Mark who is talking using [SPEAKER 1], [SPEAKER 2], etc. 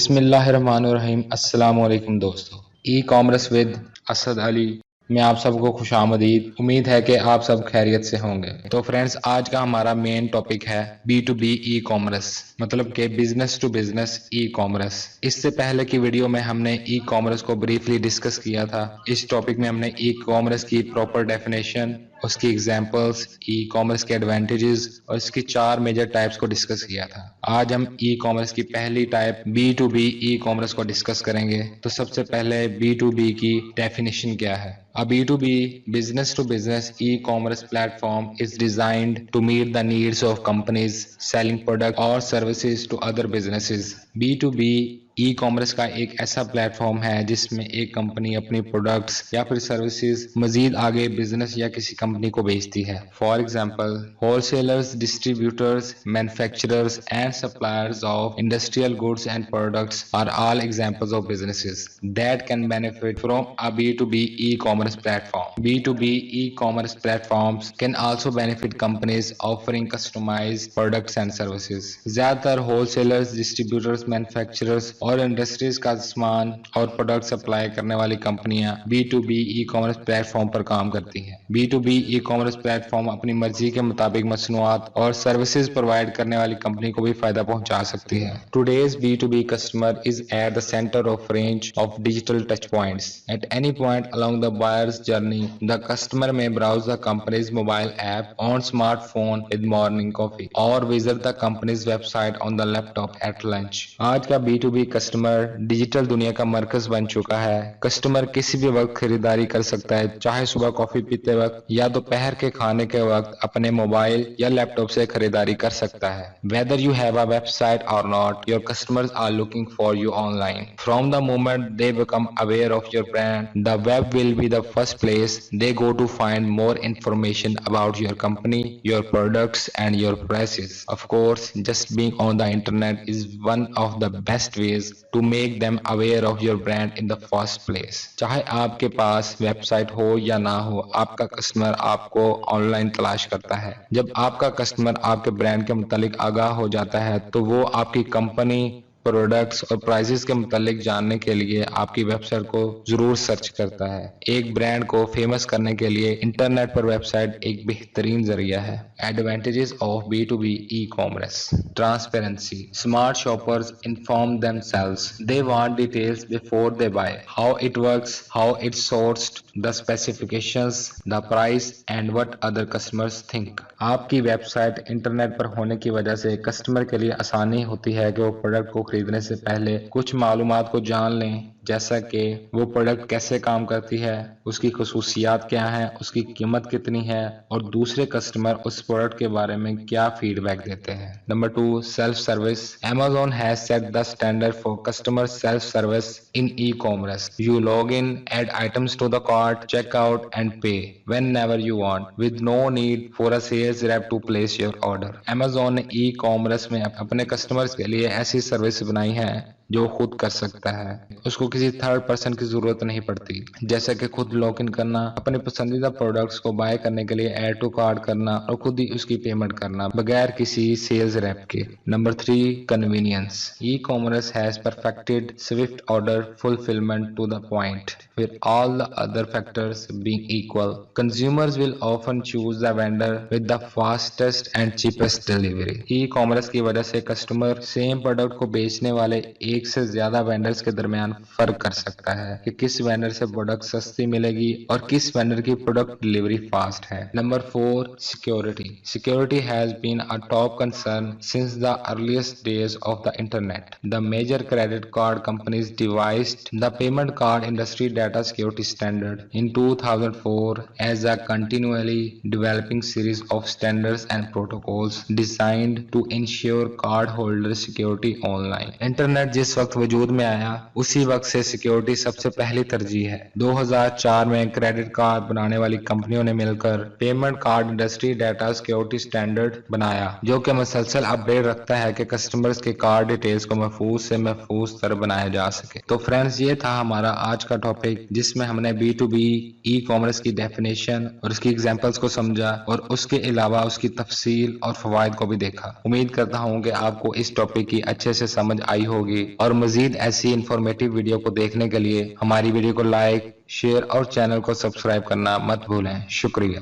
[SPEAKER 1] बिस्मिल्लाहिर्रहमानिर्रहीम। अस्सलाम वालेकुम दोस्तों, e commerce with Asad Ali में आप सबको खुशामदीद। उम्मीद है कि आप सब खैरियत से होंगे। तो फ्रेंड्स, आज का हमारा मेन टॉपिक है B2B ई कॉमर्स, मतलब कि business to business e commerce. इससे पहले की वीडियो में हमने ई कॉमर्स को ब्रीफली डिस्कस किया था। इस टॉपिक में हमने ई कॉमर्स की प्रॉपर डेफिनेशन, उसकी एग्जांपल्स, ई कॉमर्स के एडवांटेजेस और इसकी 4 मेजर टाइप्स को डिस्कस किया था। आज हम ई कॉमर्स की पहली टाइप B2B ई कॉमर्स को डिस्कस करेंगे। तो सबसे पहले B2B की डेफिनेशन क्या है। A B2B, business to business e-commerce platform is designed to meet the needs of companies selling products or services to other businesses. B2B e commerce का एक ऐसा प्लेटफॉर्म है जिसमें एक कंपनी अपनी प्रोडक्ट्स या फिर सर्विसेज मजीद आगे बिजनेस या किसी कंपनी को बेचती है। For example, wholesalers, distributors, manufacturers and suppliers of industrial goods and products are all examples of businesses that can benefit from a B2B e-commerce platform. B2B e-commerce platforms can also benefit companies offering customized products and services. ज्यादातर wholesalers, distributors, manufacturers और industries का सामान और product supply करने वाली कंपनियां B2B e commerce platform पर काम करती हैं। B2B ई कॉमर्स प्लेटफॉर्म अपनी मर्जी के मुताबिक मसनूआत और सर्विसेज प्रोवाइड करने वाली कंपनी को भी फायदा पहुंचा सकती है। Today's B2B customer is at the center of range of digital touch points. At any point along the buyer's journey, the customer may browse the company's mobile app on smartphone with morning coffee or visit the company's website on the laptop at lunch. आज का B2B customer digital दुनिया का मरकज बन चुका है। Customer किसी भी वक्त खरीदारी कर सकता है, चाहे सुबह कॉफी पीते वक्त या दोपहर के खाने के वक्त अपने मोबाइल या लैपटॉप से खरीदारी कर सकता है। Whether you have a website or not, your customers are looking for you online. From the moment they become aware of your brand, the web will be the first place they go to find more information about your company, your products and your prices. Of course, just being on the internet is one of the best ways to make them aware of your brand in the first place. चाहे आपके पास website हो या ना हो, आपका customer आपको online तलाश करता है। जब आपका कस्टमर आपके ब्रांड के मुतालिक आगाह हो जाता है तो वो आपकी कंपनी, प्रोडक्ट्स और प्राइसेस के मुतालिक जानने के लिए आपकी वेबसाइट को जरूर सर्च करता है। एक ब्रांड को फेमस करने के लिए इंटरनेट पर वेबसाइट एक बेहतरीन जरिया है। Advantages of B2B e-commerce: transparency, smart shoppers inform themselves, they want details before they buy, how it works, how it's sourced, the specifications, the price and what other customers think. आपकी website internet पर होने की वजह से customer के लिए आसानी होती है कि वो प्रोडक्ट को खरीदने से पहले कुछ मालूमात को जान लें, जैसा कि वो प्रोडक्ट कैसे काम करती है, उसकी खुसूसियात क्या हैं, उसकी कीमत कितनी है और दूसरे कस्टमर उस प्रोडक्ट के बारे में क्या फीडबैक देते हैं। Number 2, self service. Amazon has set the standard for customer self service in e-commerce. You log in, add items to the cart, check out and pay whenever you want with no need for a sales rep to place your order. Amazon ने e-commerce में अपने customers के लिए ऐसी service बनाई है जो खुद कर सकता है, उसको किसी थर्ड पर्सन की जरूरत नहीं पड़ती, जैसे कि खुद लॉग इन करना, अपने पसंदीदा प्रोडक्ट्स को बाय करने के लिए ऐड टू कार्ट करना और खुद ही उसकी पेमेंट करना बगैर किसी सेल्स रैप के। Number 3, convenience. E commerce has perfected swift order fulfilment to the point with all the other factors being equal. Consumers will often choose the vendor with the fastest and cheapest delivery. E-commerce की वजह से customer same product को बेचने वाले एक से ज्यादा vendors के दरमियान फर्क कर सकता है कि किस वेंडर से प्रोडक्ट सस्ती मिलेगी और किस वेंडर की प्रोडक्ट डिलीवरी फास्ट है। Number 4, security. Security has been a top concern since the earliest days of the internet. The major credit card companies devised the payment card industry data security standard in 2004 as a continually developing series of standards and protocols designed to ensure card holder security online. Internet जिस वक्त वजूद में आया उसी वक्त से security सबसे पहली तरजीह है। 2004 में क्रेडिट कार्ड बनाने वाली कंपनियों ने मिलकर payment card industry data security standard बनाया, जो कि मुसलसल अपडेट रखता है कि कस्टमर्स के कार्ड डिटेल्स को महफूज से महफूज तर बनाया जा सके। तो फ्रेंड्स, ये था हमारा आज का टॉपिक जिसमें हमने B2B ई कॉमर्स की डेफिनेशन और उसकी एग्जांपल्स को समझा और उसके अलावा उसकी तफसील और फवायद को भी देखा। उम्मीद करता हूँ कि आपको इस टॉपिक की अच्छे से समझ आई होगी और मजीद ऐसी इंफॉर्मेटिव वीडियो को देखने के लिए हमारी वीडियो को लाइक, शेयर और चैनल को सब्सक्राइब करना मत भूलें। शुक्रिया।